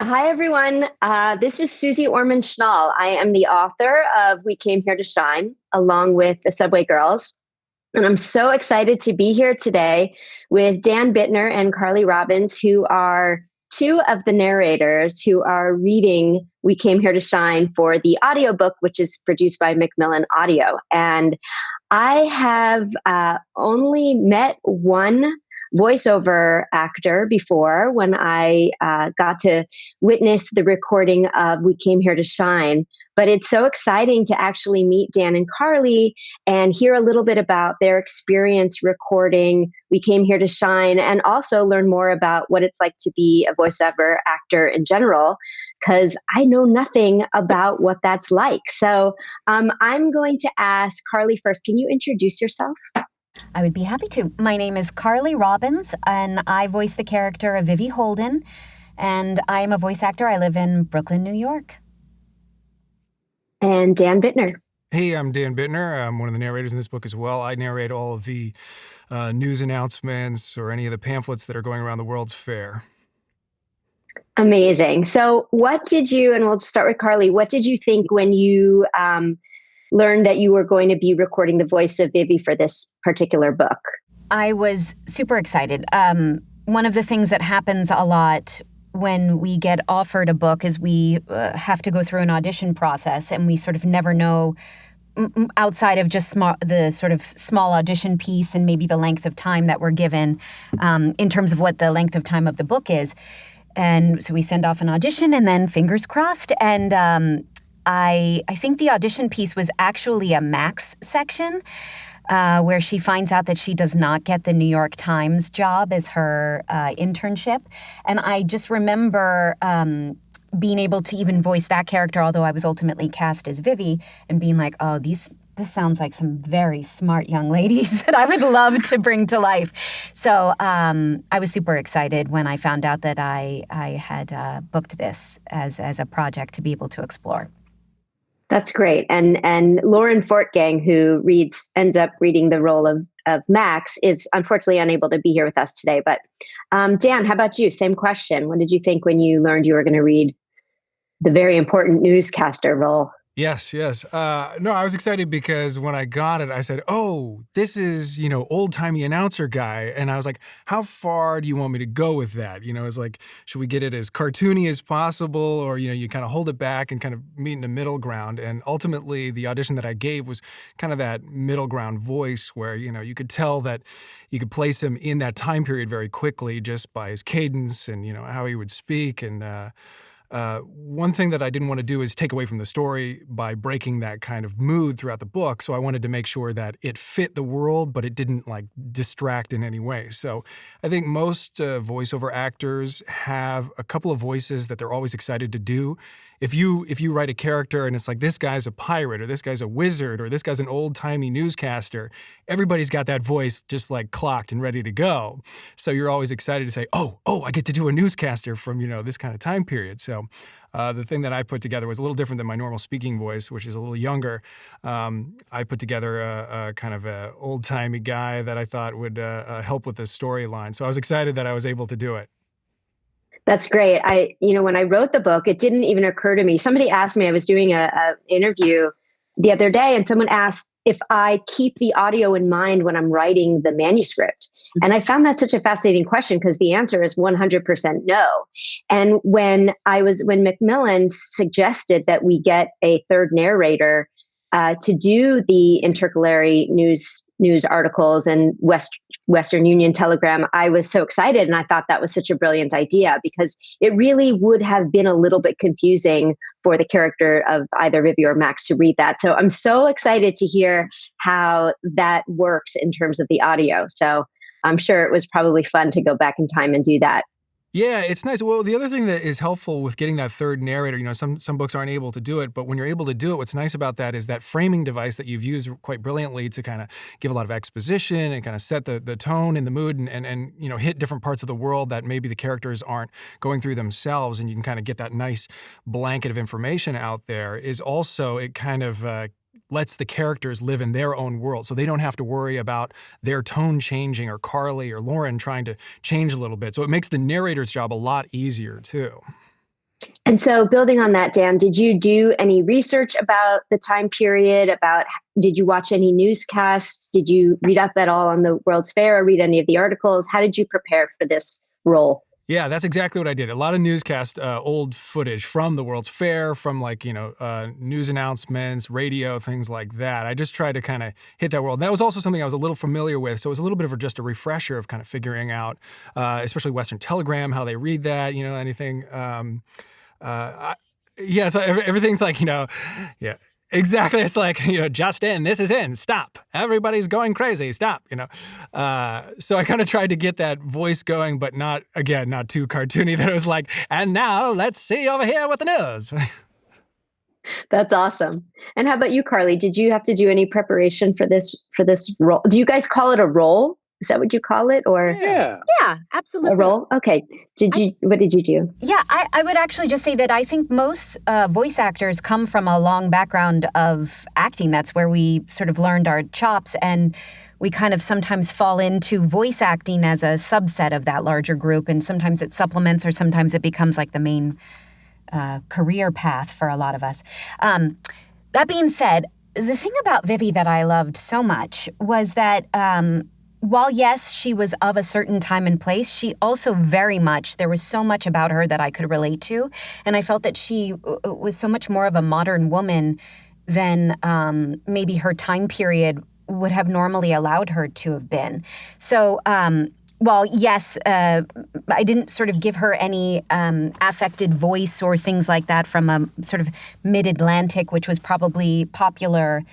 Hi, everyone. This is Susie Orman Schnall. I am the author of We Came Here to Shine, along with the Subway Girls. And I'm so excited to be here today with Dan Bittner and Carly Robbins, who are two of the narrators who are reading We Came Here to Shine for the audiobook, which is produced by Macmillan Audio. And I have only met one voiceover actor before when I got to witness the recording of We Came Here to Shine. But it's so exciting to actually meet Dan and Carly and hear a little bit about their experience recording We Came Here to Shine, and also learn more about what it's like to be a voiceover actor in general, because I know nothing about what that's like. So I'm going to ask Carly first. Can you introduce yourself? I would be happy to. My name is Carly Robbins, and I voice the character of Vivi Holden, and I am a voice actor. I live in Brooklyn, New York. And Dan Bittner. Hey, I'm Dan Bittner. I'm one of the narrators in this book as well. I narrate all of the news announcements or any of the pamphlets that are going around the World's Fair. Amazing. So, what did you, and we'll start with Carly, what did you think when you learned that you were going to be recording the voice of Vivi for this particular book? I was super excited. One of the things that happens a lot when we get offered a book is we have to go through an audition process, and we sort of never know outside of just the sort of small audition piece and maybe the length of time that we're given in terms of what the length of time of the book is. And so we send off an audition, and then fingers crossed. And I think the audition piece was actually a Max section where she finds out that she does not get the New York Times job as her internship. And I just remember being able to even voice that character, although I was ultimately cast as Vivi, and being like, oh, this sounds like some very smart young ladies that I would love to bring to life. So I was super excited when I found out that I had booked this as a project to be able to explore. That's great. And Lauren Fortgang, who ends up reading the role of Max, is unfortunately unable to be here with us today. But Dan, how about you? Same question. What did you think when you learned you were going to read the very important newscaster role? Yes. No, I was excited because when I got it, I said, oh, this is, old-timey announcer guy. And I was like, how far do you want me to go with that? It's like, should we get it as cartoony as possible? Or, you kind of hold it back and kind of meet in a middle ground. And ultimately, the audition that I gave was kind of that middle ground voice where, you could tell that you could place him in that time period very quickly just by his cadence and, how he would speak. And, one thing that I didn't want to do is take away from the story by breaking that kind of mood throughout the book. So I wanted to make sure that it fit the world, but it didn't distract in any way. So I think most voiceover actors have a couple of voices that they're always excited to do. If you write a character and it's like, this guy's a pirate or this guy's a wizard or this guy's an old-timey newscaster, everybody's got that voice just clocked and ready to go. So you're always excited to say, oh, I get to do a newscaster from, this kind of time period. So the thing that I put together was a little different than my normal speaking voice, which is a little younger. I put together a kind of a old-timey guy that I thought would help with the storyline. So I was excited that I was able to do it. That's great. When I wrote the book, it didn't even occur to me. Somebody asked me, I was doing a interview the other day, and someone asked if I keep the audio in mind when I'm writing the manuscript. And I found that such a fascinating question because the answer is 100% no. And when Macmillan suggested that we get a third narrator to do the intercalary news articles and Western Union Telegram, I was so excited, and I thought that was such a brilliant idea because it really would have been a little bit confusing for the character of either Vivi or Max to read that. So I'm so excited to hear how that works in terms of the audio. So I'm sure it was probably fun to go back in time and do that. Yeah, it's nice. Well, the other thing that is helpful with getting that third narrator, some books aren't able to do it, but when you're able to do it, what's nice about that is that framing device that you've used quite brilliantly to kind of give a lot of exposition and kind of set the tone and the mood and hit different parts of the world that maybe the characters aren't going through themselves, and you can kind of get that nice blanket of information out there. Is also, it kind of lets the characters live in their own world, so they don't have to worry about their tone changing or Carly or Lauren trying to change a little bit. So it makes the narrator's job a lot easier too. And so building on that, Dan, did you do any research about the time period? Did you watch any newscasts? Did you read up at all on the World's Fair or read any of the articles? How did you prepare for this role? Yeah, that's exactly what I did. A lot of newscast, old footage from the World's Fair, from news announcements, radio, things like that. I just tried to kind of hit that world. And that was also something I was a little familiar with. So it was a little bit of just a refresher of kind of figuring out, especially Western Telegram, how they read that, anything. So everything's like, yeah. Exactly. It's like, just in, this is in, stop. Everybody's going crazy, stop, So I kind of tried to get that voice going, but not too cartoony, that it was like, and now let's see over here with the news. That's awesome. And how about you, Carly? Did you have to do any preparation for this role? Do you guys call it a role? Is that what you call it? Or Yeah, absolutely. A role? Okay. What did you do? Yeah, I would actually just say that I think most voice actors come from a long background of acting. That's where we sort of learned our chops, and we kind of sometimes fall into voice acting as a subset of that larger group, and sometimes it supplements or sometimes it becomes like the main career path for a lot of us. That being said, the thing about Vivi that I loved so much was that while, yes, she was of a certain time and place, she also there was so much about her that I could relate to. And I felt that she was so much more of a modern woman than maybe her time period would have normally allowed her to have been. So, while, yes, I didn't sort of give her any affected voice or things like that from a sort of mid-Atlantic, which was probably popular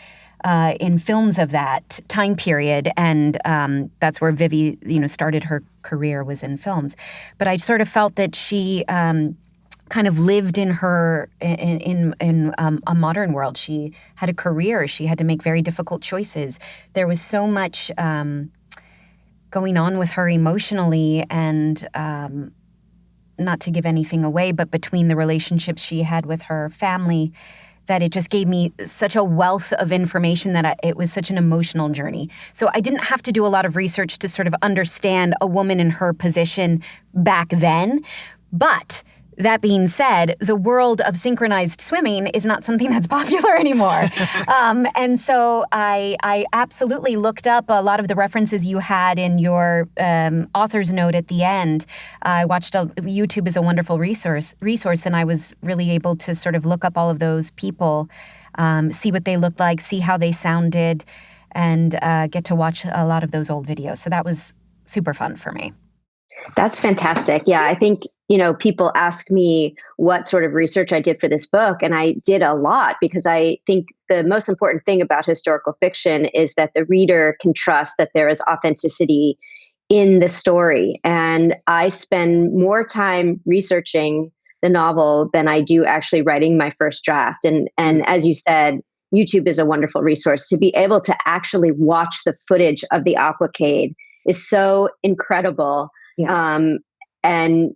in films of that time period, and that's where Vivi, started her career, was in films. But I sort of felt that she kind of lived in a modern world. She had a career. She had to make very difficult choices. There was so much going on with her emotionally, and not to give anything away, but between the relationships she had with her family, that it just gave me such a wealth of information that it was such an emotional journey. So I didn't have to do a lot of research to sort of understand a woman in her position back then. But that being said, the world of synchronized swimming is not something that's popular anymore. And so I absolutely looked up a lot of the references you had in your author's note at the end. I watched YouTube is a wonderful resource, and I was really able to sort of look up all of those people, see what they looked like, see how they sounded, and get to watch a lot of those old videos. So that was super fun for me. That's fantastic. Yeah, I think, people ask me what sort of research I did for this book, and I did a lot, because I think the most important thing about historical fiction is that the reader can trust that there is authenticity in the story. And I spend more time researching the novel than I do actually writing my first draft. And as you said, YouTube is a wonderful resource. To be able to actually watch the footage of the aquacade is so incredible. Yeah. And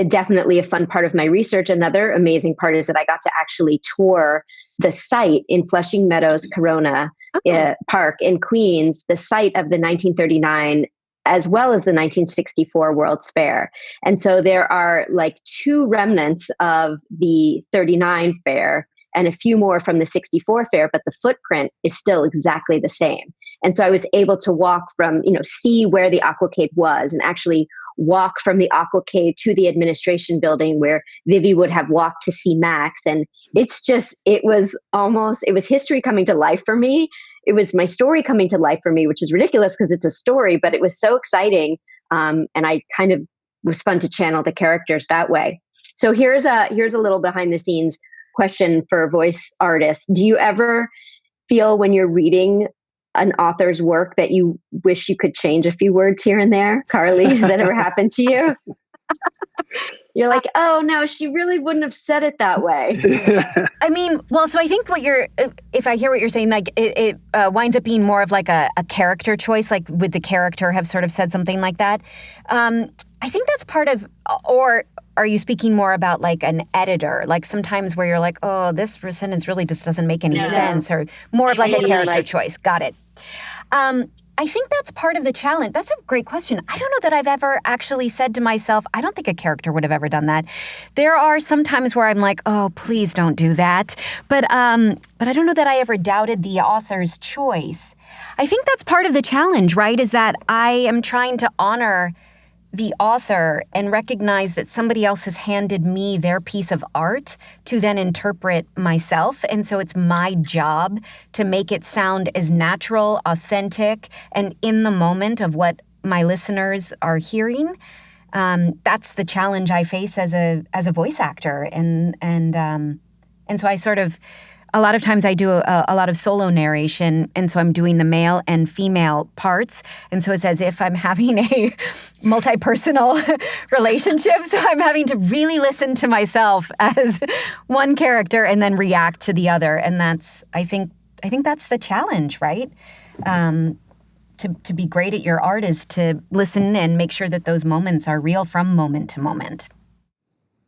definitely a fun part of my research. Another amazing part is that I got to actually tour the site in Flushing Meadows Corona Park in Queens, the site of the 1939 as well as the 1964 World's Fair. And so there are like two remnants of the 39 fair and a few more from the 64 fair, but the footprint is still exactly the same. And so I was able to walk from, see where the aquacade was, and actually walk from the aquacade to the administration building where Vivi would have walked to see Max. And it was history coming to life for me. It was my story coming to life for me, which is ridiculous because it's a story, but it was so exciting. And I kind of was fun to channel the characters that way. So here's a little behind the scenes question for voice artists. Do you ever feel when you're reading an author's work that you wish you could change a few words here and there? Carly, has that ever happened to you? You're like, oh no, she really wouldn't have said it that way. I mean, well, so I think if I hear what you're saying, like it winds up being more of like a character choice, like would the character have sort of said something like that? I think that's part of, or are you speaking more about like an editor? Like sometimes where you're like, oh, this sentence really just doesn't make any sense, or more of like a character choice. Got it. I think that's part of the challenge. That's a great question. I don't know that I've ever actually said to myself, I don't think a character would have ever done that. There are some times where I'm like, oh, please don't do that. But I don't know that I ever doubted the author's choice. I think that's part of the challenge, right? Is that I am trying to honor the author and recognize that somebody else has handed me their piece of art to then interpret myself. And so it's my job to make it sound as natural, authentic, and in the moment of what my listeners are hearing. That's the challenge I face as a voice actor. And so I sort of, a lot of times I do a lot of solo narration, and so I'm doing the male and female parts, and so it's as if I'm having a multi-personal relationship, so I'm having to really listen to myself as one character and then react to the other, and that's, I think that's the challenge, right? To be great at your art is to listen and make sure that those moments are real from moment to moment.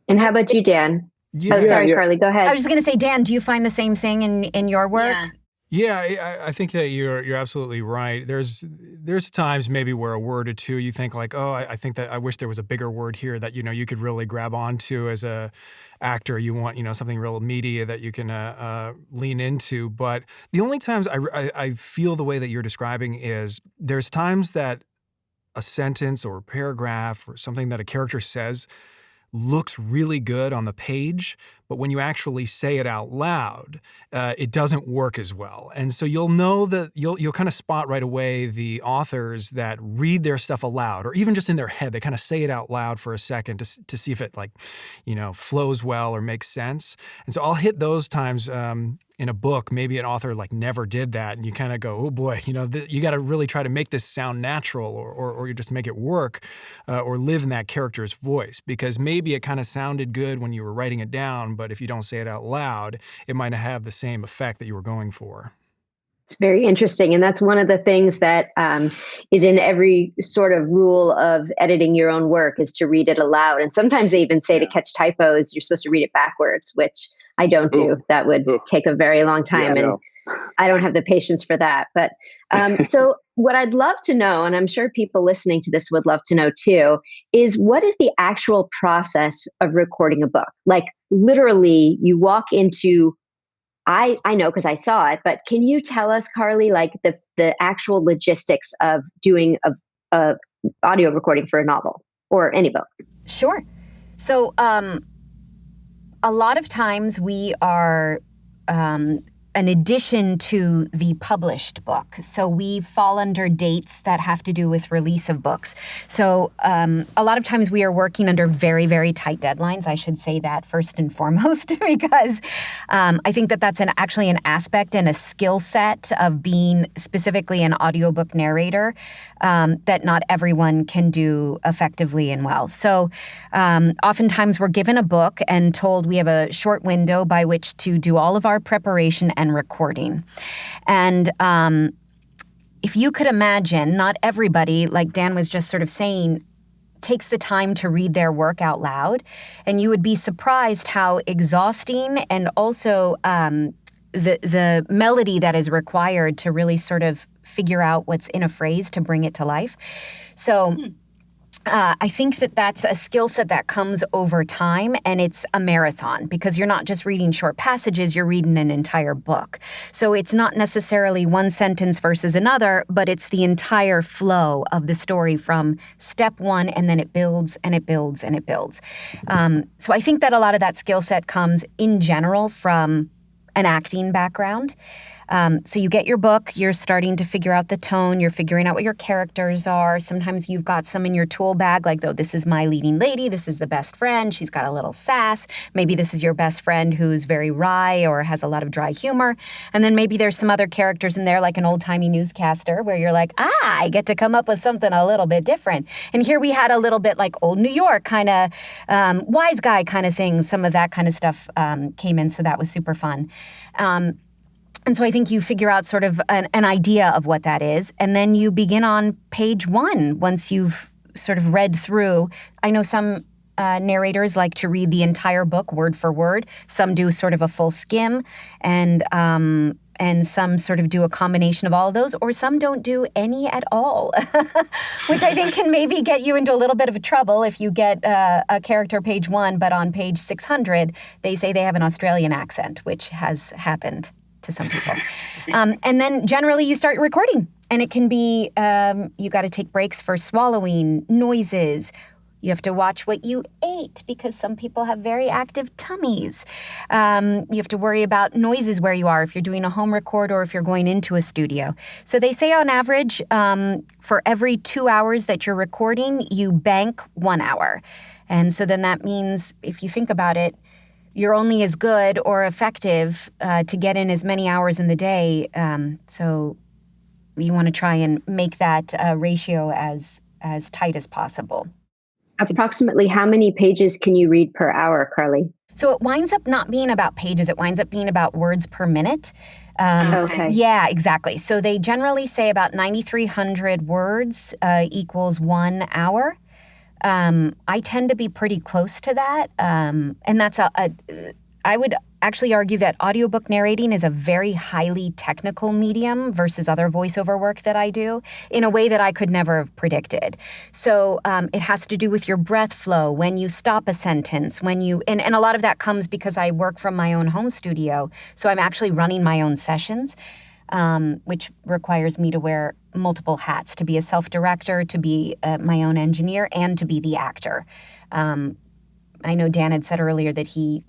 And how about you, Dan? Yeah. Sorry, Carly, go ahead. I was just going to say, Dan, do you find the same thing in your work? Yeah, I think that you're absolutely right. There's times maybe where a word or two you think like, oh, I think that I wish there was a bigger word here that you could really grab onto as a actor. You want something real meaty that you can lean into. But the only times I feel the way that you're describing is there's times that a sentence or a paragraph or something that a character says looks really good on the page, but when you actually say it out loud, it doesn't work as well. And so you'll know that you'll kind of spot right away the authors that read their stuff aloud, or even just in their head, they kind of say it out loud for a second to see if it flows well or makes sense. And so I'll hit those times in a book. Maybe an author never did that, and you kind of go, oh boy, you got to really try to make this sound natural, or you just make it work, or live in that character's voice, because maybe it kind of sounded good when you were writing it down, but if you don't say it out loud, it might not have the same effect that you were going for. It's very interesting. And that's one of the things that is in every sort of rule of editing your own work, is to read it aloud. And sometimes they even say to catch typos, you're supposed to read it backwards, which I don't do. That would take a very long time. And I don't have the patience for that. But so what I'd love to know, and I'm sure people listening to this would love to know too, is what is the actual process of recording a book? Like literally you walk into, I know because I saw it, but can you tell us, Carly, the actual logistics of doing a audio recording for a novel or any book? Sure. So a lot of times we are an addition to the published book. So we fall under dates that have to do with release of books. So a lot of times we are working under very, very tight deadlines. I should say that first and foremost, because I think that that's actually an aspect and a skill set of being specifically an audiobook narrator that not everyone can do effectively and well. So oftentimes we're given a book and told we have a short window by which to do all of our preparation and recording. And if you could imagine, not everybody, like Dan was just sort of saying, takes the time to read their work out loud. And you would be surprised how exhausting and also the melody that is required to really sort of figure out what's in a phrase to bring it to life. So I think that that's a skill set that comes over time, and it's a marathon because you're not just reading short passages, you're reading an entire book. So it's not necessarily one sentence versus another, but it's the entire flow of the story from step one, and then it builds and it builds and it builds. So I think that a lot of that skill set comes in general from an acting background. So you get your book, you're starting to figure out the tone, you're figuring out what your characters are. Sometimes you've got some in your tool bag, like, oh, this is my leading lady, this is the best friend, she's got a little sass. Maybe this is your best friend who's very wry or has a lot of dry humor. And then maybe there's some other characters in there, like an old-timey newscaster, where you're like, I get to come up with something a little bit different. And here we had a little bit like old New York kind of wise guy kind of things. Some of that kind of stuff came in, so that was super fun. And so I think you figure out sort of an idea of what that is, and then you begin on page one once you've sort of read through. I know some narrators like to read the entire book word for word. Some do sort of a full skim, and and some sort of do a combination of all of those, or some don't do any at all, which I think can maybe get you into a little bit of trouble if you get a character page 1, but on page 600, they say they have an Australian accent, which has happened to some people. And then generally you start recording, and it can be, you got to take breaks for swallowing, noises. You have to watch what you ate because some people have very active tummies. You have to worry about noises where you are if you're doing a home record or if you're going into a studio. So they say on average, for every 2 hours that you're recording, you bank 1 hour. And so then that means, if you think about it, you're only as good or effective to get in as many hours in the day. So you want to try and make that ratio as tight as possible. Approximately how many pages can you read per hour, Carly? So it winds up not being about pages. It winds up being about words per minute. Okay. Yeah, exactly. So they generally say about 9,300 words equals 1 hour. I tend to be pretty close to that. And that's I would actually argue that audiobook narrating is a very highly technical medium versus other voiceover work that I do in a way that I could never have predicted. So it has to do with your breath flow, when you stop a sentence, when you, and a lot of that comes because I work from my own home studio. So I'm actually running my own sessions, which requires me to wear multiple hats, to be a self-director, to be my own engineer, and to be the actor. I know Dan had said earlier that he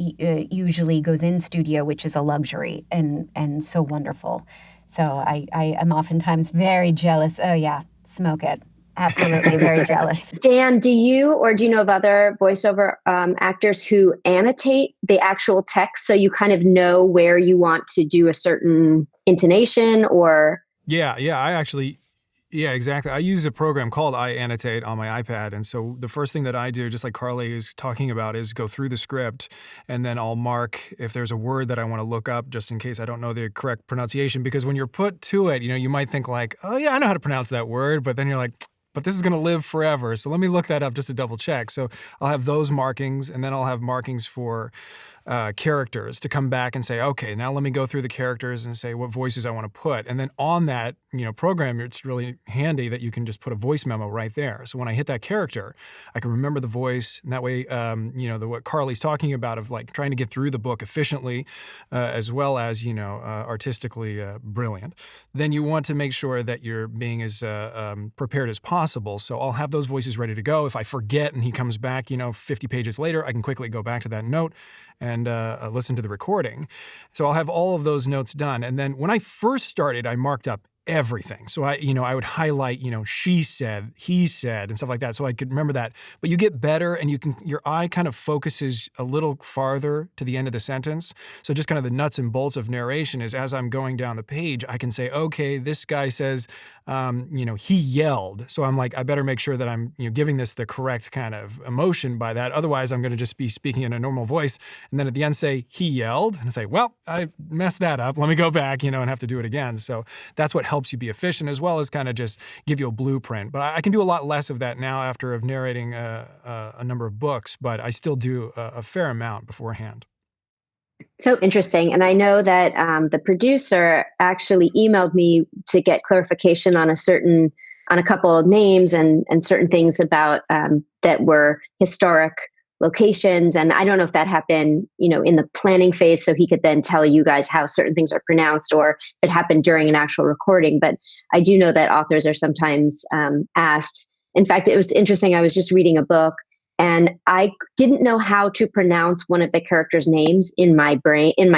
usually goes in studio, which is a luxury and so wonderful. So I am oftentimes very jealous. Oh, yeah, smoke it. Absolutely very jealous. Dan, do you know of other voiceover actors who annotate the actual text so you kind of know where you want to do a certain intonation or? Yeah, exactly. I use a program called iAnnotate on my iPad. And so the first thing that I do, just like Carly is talking about, is go through the script, and then I'll mark if there's a word that I want to look up just in case I don't know the correct pronunciation. Because when you're put to it, you might think like, oh yeah, I know how to pronounce that word. But then you're like, but this is going to live forever. So let me look that up just to double check. So I'll have those markings, and then I'll have markings for characters to come back and say, okay, now let me go through the characters and say what voices I want to put. And then on that, program, it's really handy that you can just put a voice memo right there. So when I hit that character, I can remember the voice, and that way, what Carly's talking about of like trying to get through the book efficiently, as well as, artistically brilliant. Then you want to make sure that you're being as prepared as possible. So I'll have those voices ready to go. If I forget and he comes back, 50 pages later, I can quickly go back to that note and listen to the recording. So I'll have all of those notes done. And then when I first started, I marked up everything. So I would highlight, she said, he said, and stuff like that. So I could remember that. But you get better, and your eye kind of focuses a little farther to the end of the sentence. So just kind of the nuts and bolts of narration is, as I'm going down the page, I can say, okay, this guy says, he yelled. So I'm like, I better make sure that I'm, giving this the correct kind of emotion by that. Otherwise, I'm going to just be speaking in a normal voice. And then at the end say, he yelled, and I say, well, I messed that up. Let me go back, and have to do it again. So that's what helps you be efficient, as well as kind of just give you a blueprint. But I can do a lot less of that now after of narrating a number of books, but I still do a fair amount beforehand. So interesting. And I know that the producer actually emailed me to get clarification on a couple of names and certain things about that were historic locations. And I don't know if that happened, in the planning phase, so he could then tell you guys how certain things are pronounced, or if it happened during an actual recording. But I do know that authors are sometimes asked. In fact, it was interesting. I was just reading a book, and I didn't know how to pronounce one of the characters' names in my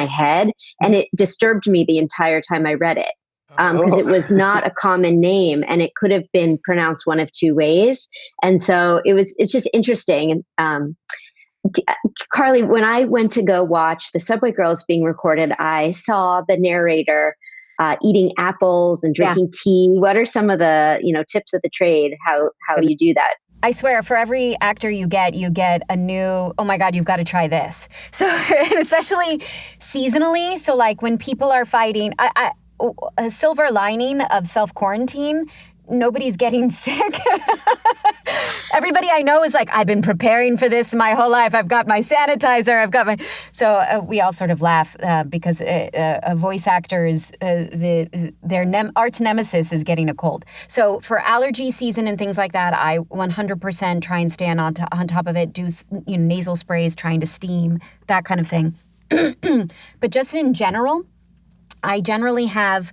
head. And it disturbed me the entire time I read it. Because it was not a common name, and it could have been pronounced one of two ways. And so it's just interesting. And Carly, when I went to go watch the Subway Girls being recorded, I saw the narrator eating apples and drinking tea. What are some of the tips of the trade? How you do that? I swear, for every actor you get a new, oh my God, you've got to try this. So, especially seasonally. So like when people are fighting, a silver lining of self-quarantine nobody's getting sick. Everybody I know is like, I've been preparing for this my whole life. I've got my sanitizer. I've got my... So we all sort of laugh because a voice actor's, their arch nemesis is getting a cold. So for allergy season and things like that, I 100% try and stand on top of it, do nasal sprays, trying to steam, that kind of thing. But just in general, I generally have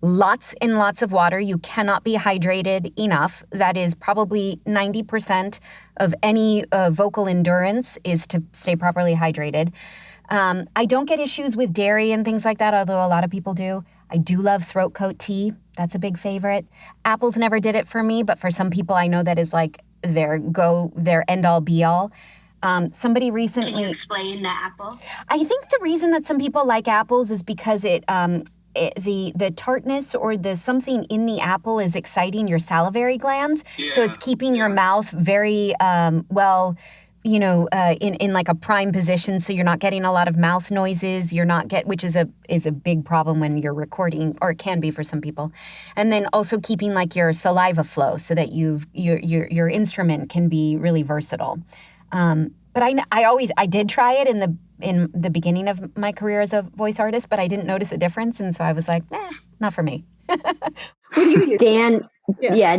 lots and lots of water. You cannot be hydrated enough. That is probably 90% of any vocal endurance is to stay properly hydrated. I don't get issues with dairy and things like that, although a lot of people do. I do love throat coat tea. That's a big favorite. Apples never did it for me, but for some people I know that is like their end all be all. Somebody recently... Can you explain the apple? I think the reason that some people like apples is because the tartness or the something in the apple is exciting your salivary glands. Yeah, so it's keeping your mouth very in like a prime position, so you're not getting a lot of mouth noises. Which is a big problem when you're recording, or it can be for some people. And then also keeping like your saliva flow so that your instrument can be really versatile. But I did try it in the beginning of my career as a voice artist, but I didn't notice a difference, and so I was like, not for me. What do you use? Dan,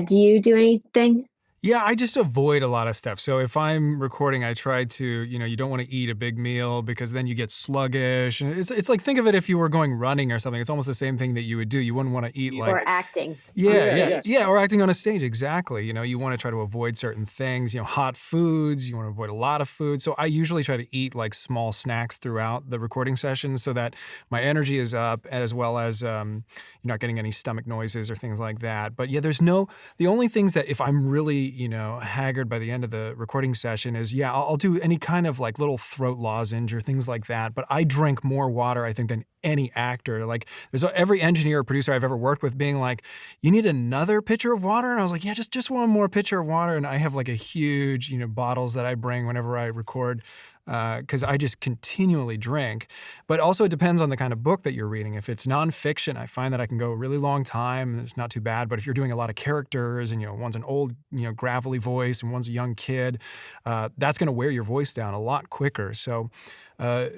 do you do anything? Yeah, I just avoid a lot of stuff. So if I'm recording, I try to, you don't want to eat a big meal because then you get sluggish. And it's like, think of it if you were going running or something. It's almost the same thing that you would do. You wouldn't want to eat like... Or acting. Yeah, or acting on a stage, exactly. You want to try to avoid certain things, hot foods. You want to avoid a lot of food. So I usually try to eat like small snacks throughout the recording sessions so that my energy is up, as well as you're not getting any stomach noises or things like that. But yeah, the only things that if I'm really haggard by the end of the recording session is, I'll do any kind of like little throat lozenge or things like that. But I drink more water, I think, than any actor. Like there's every engineer or producer I've ever worked with being like, you need another pitcher of water? And I was like, yeah, just one more pitcher of water. And I have like a huge, bottles that I bring whenever I record. Because I just continually drink. But also it depends on the kind of book that you're reading. If it's nonfiction, I find that I can go a really long time and it's not too bad. But if you're doing a lot of characters and, one's an old, gravelly voice and one's a young kid, that's going to wear your voice down a lot quicker. So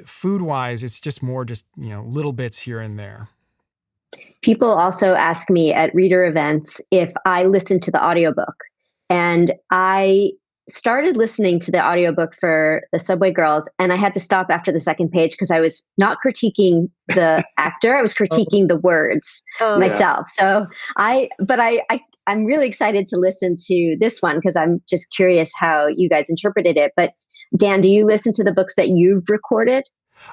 food-wise, it's just more little bits here and there. People also ask me at reader events if I listen to the audiobook. And I started listening to the audiobook for the Subway Girls, and I had to stop after the second page because I was not critiquing the actor, I was critiquing the words myself. So I'm really excited to listen to this one because I'm just curious how you guys interpreted it. But Dan, do you listen to the books that you've recorded?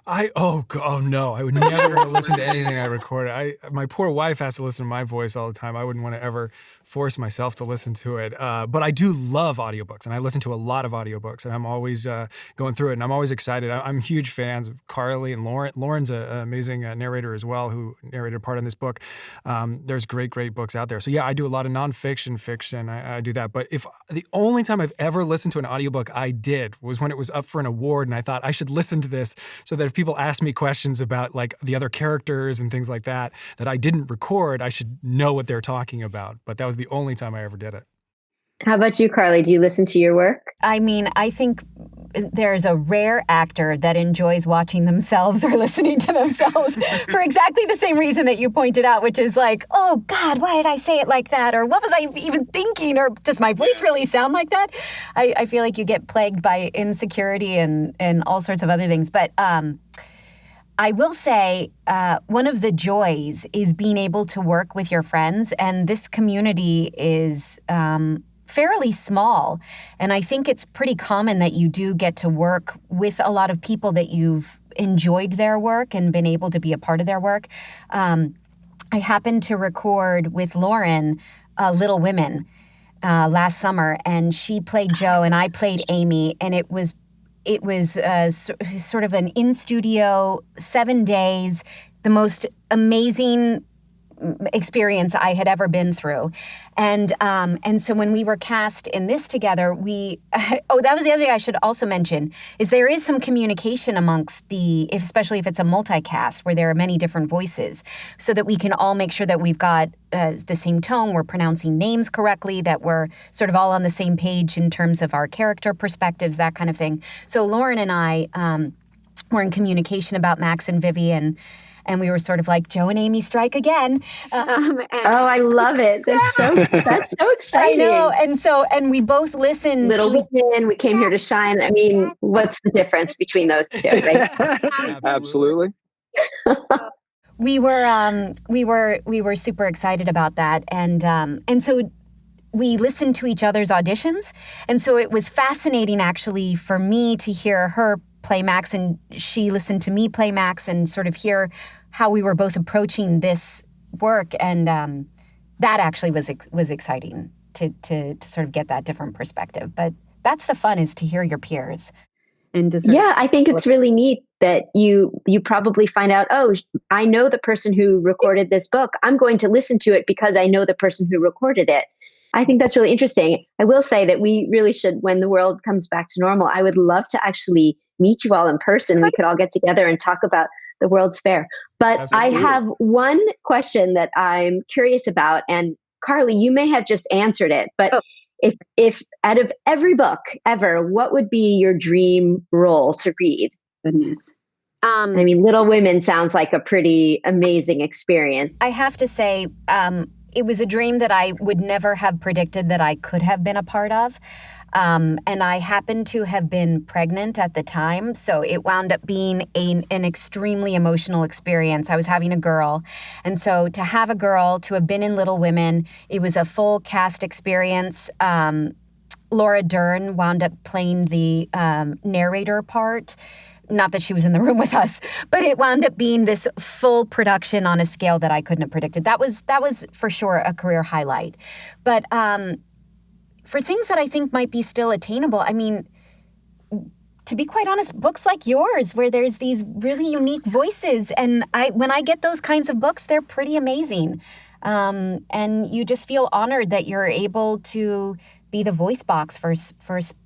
No, I would never listen to anything I recorded. My poor wife has to listen to my voice all the time. I wouldn't want to ever force myself to listen to it. But I do love audiobooks, and I listen to a lot of audiobooks, and I'm always going through it, and I'm always excited. I'm huge fans of Carly and Lauren. Lauren's an amazing narrator as well, who narrated a part in this book. There's great books out there. So yeah, I do a lot of nonfiction, fiction. I do that. But if the only time I've ever listened to an audiobook I did was when it was up for an award, and I thought I should listen to this so that if people ask me questions about like the other characters and things like that I didn't record, I should know what they're talking about. But that was the only time I ever did it. How about you, Carly? Do you listen to your work? I mean, I think there's a rare actor that enjoys watching themselves or listening to themselves for exactly the same reason that you pointed out, which is like, oh God, why did I say it like that? Or what was I even thinking? Or does my voice really sound like that? I feel like you get plagued by insecurity and all sorts of other things. But I will say one of the joys is being able to work with your friends, and this community is fairly small. And I think it's pretty common that you do get to work with a lot of people that you've enjoyed their work and been able to be a part of their work. I happened to record with Lauren Little Women last summer, and she played Jo and I played Amy, and it was sort of an in-studio 7 days, the most amazing experience I had ever been through. And so when we were cast in this together, that was the other thing I should also mention, is there is some communication amongst especially if it's a multicast where there are many different voices, so that we can all make sure that we've got the same tone, we're pronouncing names correctly, that we're sort of all on the same page in terms of our character perspectives, that kind of thing. So Lauren and I were in communication about Max and Vivi, and we were sort of like, Joe and Amy strike again. I love it. That's so exciting. I know. And we both listened. Little Women, We Came Here to Shine. I mean, what's the difference between those two, right? Absolutely. We were super excited about that. And so we listened to each other's auditions. And so it was fascinating, actually, for me to hear her play Max, and she listened to me play Max, and sort of hear how we were both approaching this work. And that actually was exciting to sort of get that different perspective. But that's the fun, is to hear your peers. And I think it's really neat that you probably find out, oh, I know the person who recorded this book. I'm going to listen to it because I know the person who recorded it. I think that's really interesting. I will say that we really should, when the world comes back to normal, I would love to actually meet you all in person. We could all get together and talk about the World's Fair. But Absolutely. I have one question that I'm curious about. And Carly, you may have just answered it, but if out of every book ever, what would be your dream role to read? Goodness. I mean, Little Women sounds like a pretty amazing experience. I have to say, it was a dream that I would never have predicted that I could have been a part of. And I happened to have been pregnant at the time, so it wound up being an extremely emotional experience. I was having a girl, and so to have a girl, to have been in Little Women, it was a full cast experience. Laura Dern wound up playing the narrator part. Not that she was in the room with us, but it wound up being this full production on a scale that I couldn't have predicted. That was for sure a career highlight. But for things that I think might be still attainable, I mean, to be quite honest, books like yours, where there's these really unique voices, and when I get those kinds of books, they're pretty amazing. And you just feel honored that you're able to be the voice box for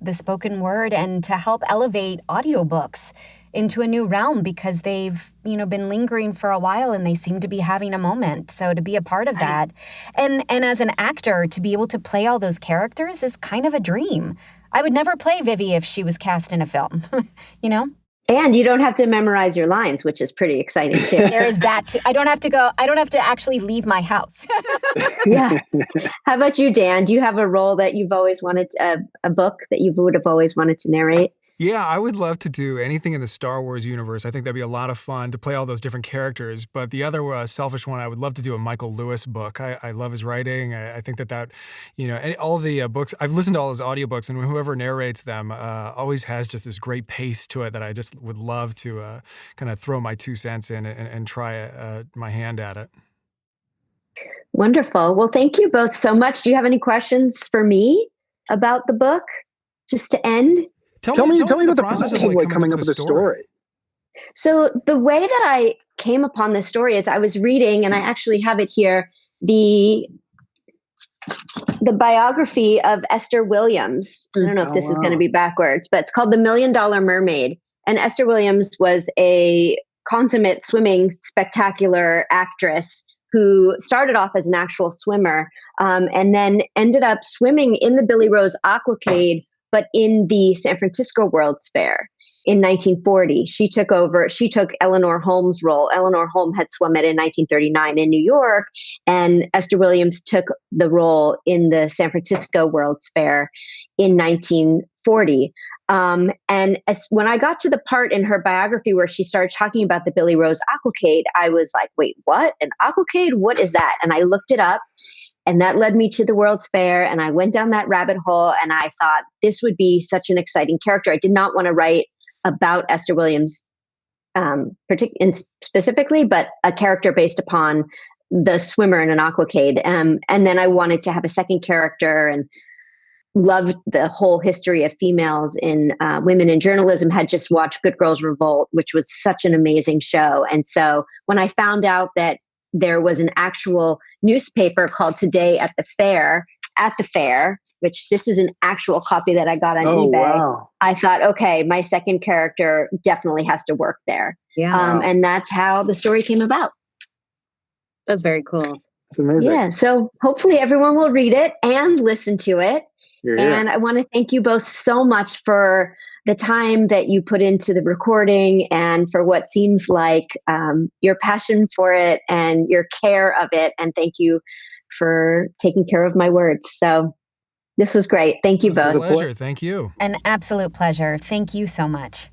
the spoken word, and to help elevate audiobooks into a new realm, because they've, been lingering for a while and they seem to be having a moment. So to be a part of that, and as an actor, to be able to play all those characters is kind of a dream. I would never play Vivi if she was cast in a film, And you don't have to memorize your lines, which is pretty exciting too. There is that too. I don't have to actually leave my house. Yeah. How about you, Dan? Do you have a role that you've always wanted, a book that you would have always wanted to narrate? Yeah, I would love to do anything in the Star Wars universe. I think that'd be a lot of fun to play all those different characters. But the other selfish one, I would love to do a Michael Lewis book. I love his writing. I think that all the books, I've listened to all his audiobooks, and whoever narrates them always has just this great pace to it that I just would love to kind of throw my 2 cents in and try my hand at it. Wonderful. Well, thank you both so much. Do you have any questions for me about the book, just to end? Tell me about the process of coming up with the story. So the way that I came upon this story is I was reading, and I actually have it here, the biography of Esther Williams. I don't know if this is going to be backwards, but it's called The $1 Million Mermaid. And Esther Williams was a consummate swimming spectacular actress who started off as an actual swimmer, and then ended up swimming in the Billy Rose Aquacade, but in the San Francisco World's Fair in 1940. She took Eleanor Holmes' role. Eleanor Holmes had swum it in 1939 in New York, and Esther Williams took the role in the San Francisco World's Fair in 1940. And when I got to the part in her biography where she started talking about the Billy Rose Aquacade, I was like, wait, what? An aquacade? What is that? And I looked it up. And that led me to the World's Fair, and I went down that rabbit hole, and I thought this would be such an exciting character. I did not want to write about Esther Williams specifically, but a character based upon the swimmer in an aquacade. And then I wanted to have a second character, and loved the whole history of females in women in journalism. Had just watched Good Girls Revolt, which was such an amazing show. And so when I found out that there was an actual newspaper called Today at the Fair, which this is an actual copy that I got on eBay. Wow. I thought, okay, my second character definitely has to work there. Yeah. And that's how the story came about. That's very cool. It's amazing. Yeah. So hopefully everyone will read it and listen to it. You're here. And I want to thank you both so much for the time that you put into the recording and for what seems like your passion for it and your care of it. And thank you for taking care of my words. So this was great. Thank you both. It was a pleasure. Thank you. An absolute pleasure. Thank you so much.